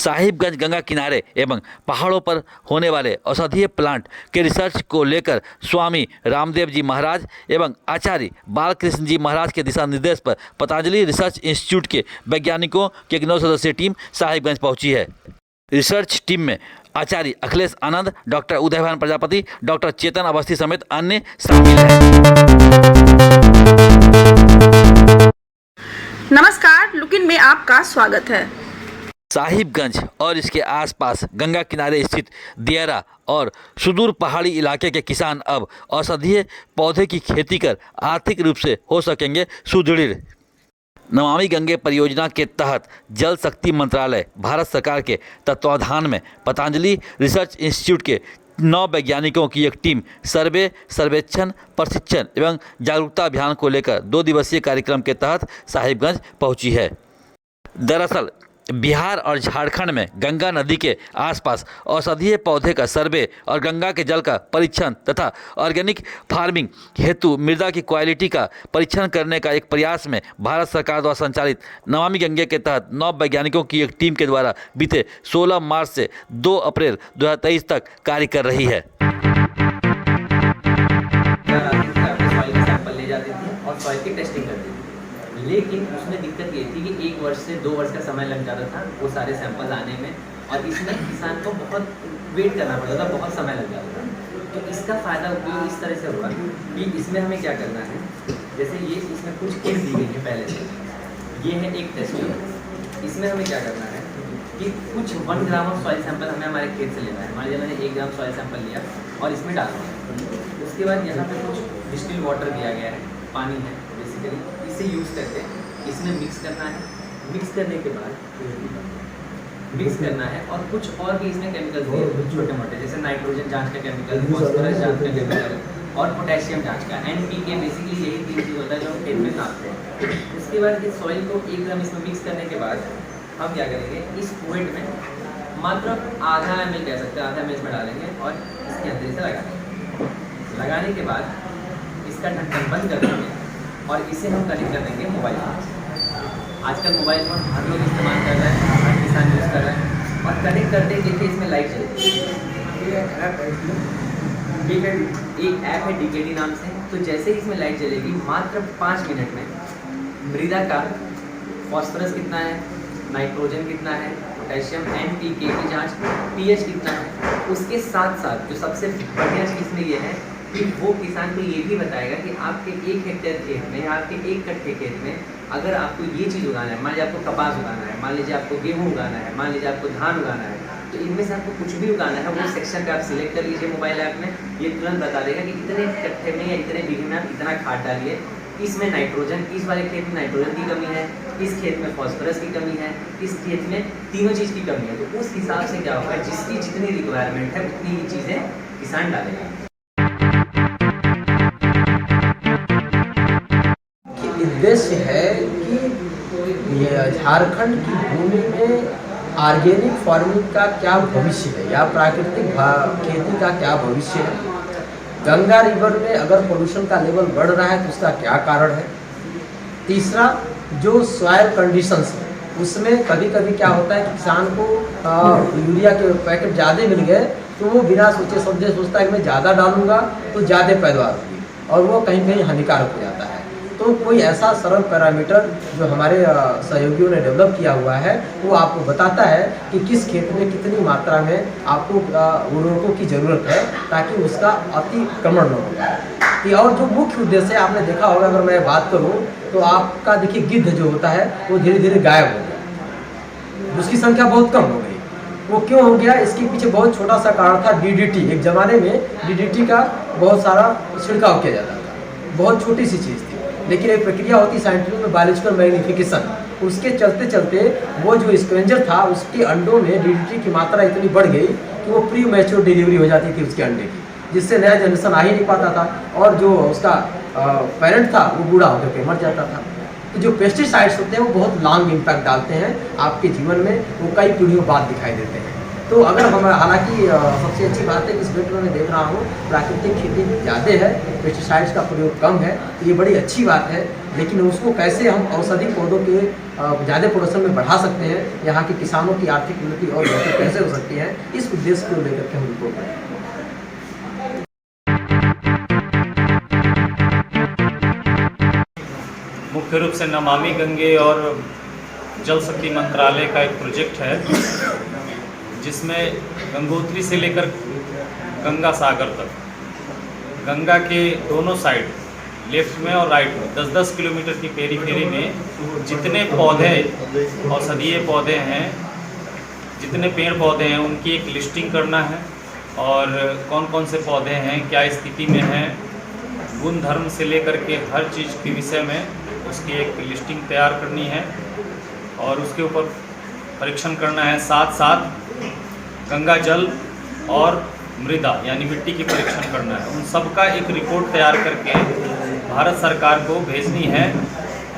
साहिबगंज गंगा किनारे एवं पहाड़ों पर होने वाले औषधीय प्लांट के रिसर्च को लेकर स्वामी रामदेव जी महाराज एवं आचार्य बालकृष्ण जी महाराज के दिशा निर्देश पर पतंजलि रिसर्च इंस्टीट्यूट के वैज्ञानिकों की एक 9 सदस्यीय टीम साहिबगंज पहुंची है। रिसर्च टीम में आचार्य अखिलेश आनंद, डॉक्टर उदयभान प्रजापति, डॉक्टर चेतन अवस्थी समेत अन्य शामिल हैं। नमस्कार, लुकिन में आपका स्वागत है। साहिबगंज और इसके आसपास गंगा किनारे स्थित दियारा और सुदूर पहाड़ी इलाके के किसान अब औषधीय पौधे की खेती कर आर्थिक रूप से हो सकेंगे सुदृढ़। नमामि गंगे परियोजना के तहत जल शक्ति मंत्रालय भारत सरकार के तत्वाधान में पतंजलि रिसर्च इंस्टीट्यूट के 9 वैज्ञानिकों की एक टीम सर्वेक्षण, प्रशिक्षण एवं जागरूकता अभियान को लेकर 2 दिवसीय कार्यक्रम के तहत साहिबगंज पहुंची है। दरअसल बिहार और झारखंड में गंगा नदी के आसपास औषधीय पौधे का सर्वे और गंगा के जल का परीक्षण तथा ऑर्गेनिक फार्मिंग हेतु मृदा की क्वालिटी का परीक्षण करने का एक प्रयास में भारत सरकार द्वारा संचालित नमामि गंगे के तहत 9 वैज्ञानिकों की एक टीम के द्वारा बीते 16 मार्च से 2 अप्रैल 2023 तक कार्य कर रही है। सॉइल की टेस्टिंग करती थी, लेकिन उसमें दिक्कत ये थी कि 1 वर्ष से 2 वर्ष का समय लग जाता था वो सारे सैंपल आने में, और इसमें किसान को बहुत वेट करना पड़ता था, बहुत समय लग जाता था। तो इसका फ़ायदा उपयोग इस तरह से हुआ कि इसमें हमें क्या करना है, जैसे ये इसमें कुछ किट दी गई है पहले से, ये है एक टेस्ट। इसमें हमें क्या करना है कि कुछ 1 ग्राम ऑफ सॉइल सैंपल हमें हमारे खेत से लेना है। मान लीजिए मैंने 1 ग्राम सॉइल सैंपल लिया और इसमें डालना है। उसके बाद यहाँ पे कुछ डिस्टिल वाटर दिया गया है, पानी है बेसिकली, इसे यूज़ करके इसमें मिक्स करना है। मिक्स करने के बाद मिक्स करना है और कुछ और भी इसमें केमिकल दिए छोटे मोटे, जैसे नाइट्रोजन जांच का केमिकल, फॉस्फोरस जांच का केमिकल और पोटेशियम जांच का, NPK। बेसिकली यही 3 चीज़ होता है जो हम खेत में डालते हैं। उसके बाद इस सॉइल को 1 ग्राम इसमें मिक्स करने के बाद हम क्या करेंगे, इस कुएट में मात्र आधा ml कह सकते हैं, आधा ml इसमें डालेंगे और इसके अंदर से लगा देंगे। लगाने के बाद इसका ढक्कन बंद कर देंगे और इसे हम कनेक्ट कर देंगे मोबाइल फोन। आजकल मोबाइल फोन हर लोग इस्तेमाल कर रहे हैं, हर किसान यूज़ कर रहे हैं। और कनेक्ट करते ही देखिए इसमें लाइट चलती है। एक ऐप है DKD नाम से। तो जैसे ही इसमें लाइट चलेगी, मात्र 5 मिनट में मृदा का फॉस्फोरस कितना है, नाइट्रोजन कितना है, पोटेशियम, NPK की जाँच, pH कितना है। उसके साथ साथ जो सबसे बढ़िया चीज़ इसमें ये है कि वो किसान को ये भी बताएगा कि आपके 1 हेक्टेयर खेत में या आपके 1 कट्ठे खेत में अगर आपको ये चीज़ उगाना है, मान लीजिए आपको कपास उगाना है, मान लीजिए आपको गेहूँ उगाना है, मान लीजिए आपको धान उगाना है, तो इनमें से आपको कुछ भी उगाना है, वो सेक्शन का आप सिलेक्ट कर लीजिए मोबाइल ऐप में। ये तुरंत बता देगा कि इतने कट्ठे में या इतने बीघे में आप इतना खाद डालिए, इसमें नाइट्रोजन, इस वाले खेत में नाइट्रोजन की कमी है, इस खेत में फॉस्फोरस की कमी है, इस खेत में तीनों चीज़ की कमी है। तो उस हिसाब से क्या होगा, जिसकी जितनी रिक्वायरमेंट है उतनी ही चीज़ें किसान डालेगा। उद्देश्य है कि ये झारखंड की भूमि में ऑर्गेनिक फार्मिंग का क्या भविष्य है या प्राकृतिक खेती का क्या भविष्य है। गंगा रिवर में अगर पोल्यूशन का लेवल बढ़ रहा है तो उसका क्या कारण है। तीसरा, जो सॉइल कंडीशंस है उसमें कभी कभी क्या होता है कि किसान को यूरिया के पैकेट ज़्यादा मिल गए तो वो बिना सोचे समझे सोचता है कि मैं ज़्यादा डालूंगा तो ज़्यादा पैदावार होगी, और वो कहीं कहीं हानिकारक हो जाता है। तो कोई ऐसा सरल पैरामीटर जो हमारे सहयोगियों ने डेवलप किया हुआ है वो आपको बताता है कि किस खेत में कितनी मात्रा में आपको उर्वरकों की ज़रूरत है ताकि उसका अतिक्रमण न हो जाए। और जो मुख्य उद्देश्य आपने देखा होगा, अगर मैं बात करूँ तो आपका देखिए गिद्ध जो होता है वो धीरे धीरे गायब हो गया, उसकी संख्या बहुत कम हो गई। वो क्यों हो गया, इसके पीछे बहुत छोटा सा कारण था DDT। एक ज़माने में DDT का बहुत सारा छिड़काव किया जाता था, बहुत छोटी सी चीज़ थी, लेकिन एक प्रक्रिया होती साइंटिफिक में बायोलॉजिकल मैग्निफिकेशन, उसके चलते चलते वो जो स्क्वेंजर था उसके अंडों में DDT की मात्रा इतनी बढ़ गई कि वो प्री मैच्योर डिलीवरी हो जाती थी उसके अंडे की, जिससे नया जनरेशन आ ही नहीं पाता था, और जो उसका पेरेंट था वो बूढ़ा होकर के मर जाता था। तो जो पेस्टिसाइड्स होते हैं वो बहुत लॉन्ग इम्पैक्ट डालते हैं आपके जीवन में, वो कई पीढ़ियों बाद दिखाई देते हैं। तो अगर हम, हालांकि सबसे अच्छी बात है कि इस बेल्ट में मैं देख रहा हूँ प्राकृतिक खेती ज़्यादा है, पेस्टिसाइड्स का प्रयोग कम है, तो ये बड़ी अच्छी बात है। लेकिन उसको कैसे हम औषधि पौधों के ज़्यादा प्रोडक्शन में बढ़ा सकते हैं, यहाँ के किसानों की आर्थिक उन्नति और बेहतर कैसे हो सकती है, इस उद्देश्य को लेकर के हम रिपोर्ट बनाएंगे। मुख्य रूप से नमामि गंगे और जल शक्ति मंत्रालय का एक प्रोजेक्ट है, जिसमें गंगोत्री से लेकर गंगा सागर तक गंगा के दोनों साइड लेफ्ट में और राइट में 10-10 किलोमीटर की पेरीफेरी में जितने पौधे औषधीय पौधे हैं, जितने पेड़ पौधे हैं, उनकी एक लिस्टिंग करना है और कौन कौन से पौधे हैं, क्या स्थिति में हैं, गुण धर्म से लेकर के हर चीज़ के विषय में उसकी एक लिस्टिंग तैयार करनी है और उसके ऊपर परीक्षण करना है। साथ साथ गंगा जल और मृदा यानी मिट्टी की परीक्षण करना है। उन सब का एक रिपोर्ट तैयार करके भारत सरकार को भेजनी है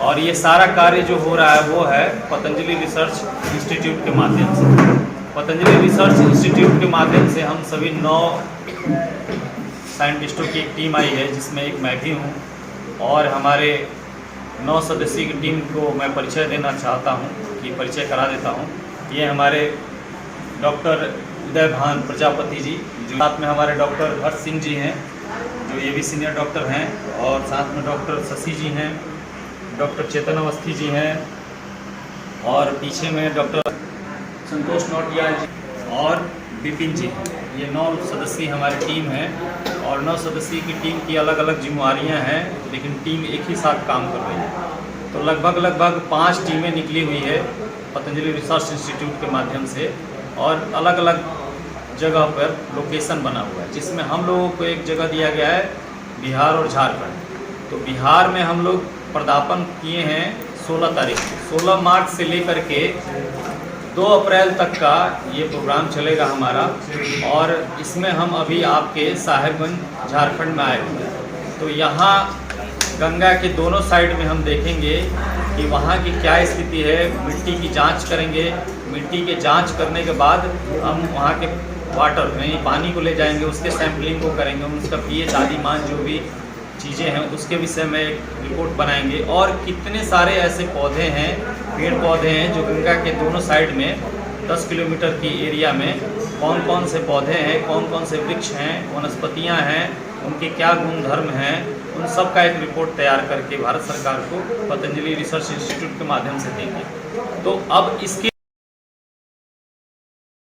और ये सारा कार्य जो हो रहा है वो है पतंजलि रिसर्च इंस्टीट्यूट के माध्यम से। पतंजलि रिसर्च इंस्टीट्यूट के माध्यम से हम सभी 9 साइंटिस्टों की एक टीम आई है, जिसमें एक मैं भी हूँ और हमारे 9 सदस्यीय की टीम को मैं परिचय देना चाहता हूँ कि परिचय करा देता हूँ। ये हमारे डॉक्टर उदय भान प्रजापति जी, जो साथ में हमारे डॉक्टर हर्ष सिंह जी हैं, जो ये भी सीनियर डॉक्टर हैं, और साथ में डॉक्टर शशि जी हैं, डॉक्टर चेतन अवस्थी जी हैं और पीछे में डॉक्टर संतोष नौटियाल जी और विपिन जी। ये 9 सदस्यीय हमारी टीम है और 9 सदस्यीय की टीम की अलग अलग जिम्मेवारियां हैं, लेकिन टीम एक ही साथ काम कर रही है। तो लगभग 5 टीमें निकली हुई है पतंजलि रिसर्च इंस्टीट्यूट के माध्यम से और अलग अलग जगह पर लोकेशन बना हुआ है, जिसमें हम लोगों को एक जगह दिया गया है बिहार और झारखंड। तो बिहार में हम लोग पदार्पण किए हैं 16 तारीख को। 16 मार्च से लेकर के 2 अप्रैल तक का ये प्रोग्राम चलेगा हमारा और इसमें हम अभी आपके साहेबगंज झारखंड में आए हुए हैं। तो यहाँ गंगा के दोनों साइड में हम देखेंगे कि वहाँ की क्या स्थिति है, मिट्टी की जांच करेंगे। मिट्टी के जांच करने के बाद हम वहाँ के वाटर यानी पानी को ले जाएंगे, उसके सैम्पलिंग को करेंगे, उसका पीएच आदि मान जो भी चीज़ें हैं उसके विषय में एक रिपोर्ट बनाएंगे। और कितने सारे ऐसे पौधे हैं, पेड़ पौधे हैं जो गंगा के दोनों साइड में 10 किलोमीटर की एरिया में कौन कौन से पौधे हैं, कौन कौन से वृक्ष हैं, वनस्पतियाँ हैं, उनके क्या गुण धर्म हैं, उन सब का एक रिपोर्ट तैयार करके भारत सरकार को पतंजलि रिसर्च इंस्टीट्यूट के माध्यम से देंगे। तो अब इसके